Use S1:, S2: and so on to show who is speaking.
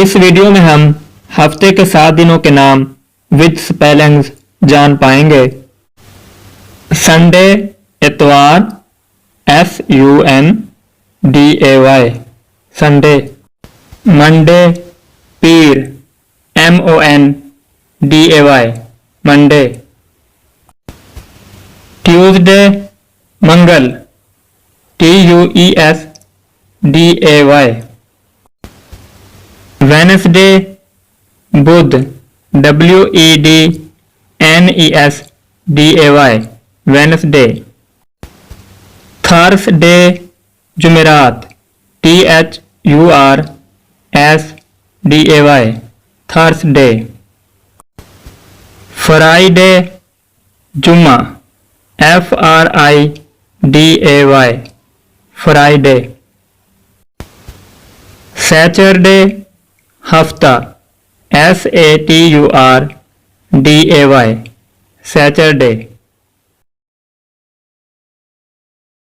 S1: इस वीडियो में हम हफ्ते के 7 दिनों के नाम विद स्पेलिंग्स जान पाएंगे। संडे इतवार SUNDAY संडे। मंडे पीर MONDAY मंडे। ट्यूसडे मंगल TUESDAY। वेडनेसडे बुध WEDNESDAY वेडनेसडे। थर्सडे जुमेरात THURSDAY थर्सडे। फ्राइडे जुम्मा FRIDAY फ्राइडे। सैटरडे हफ्ता SATURDAY सैटरडे।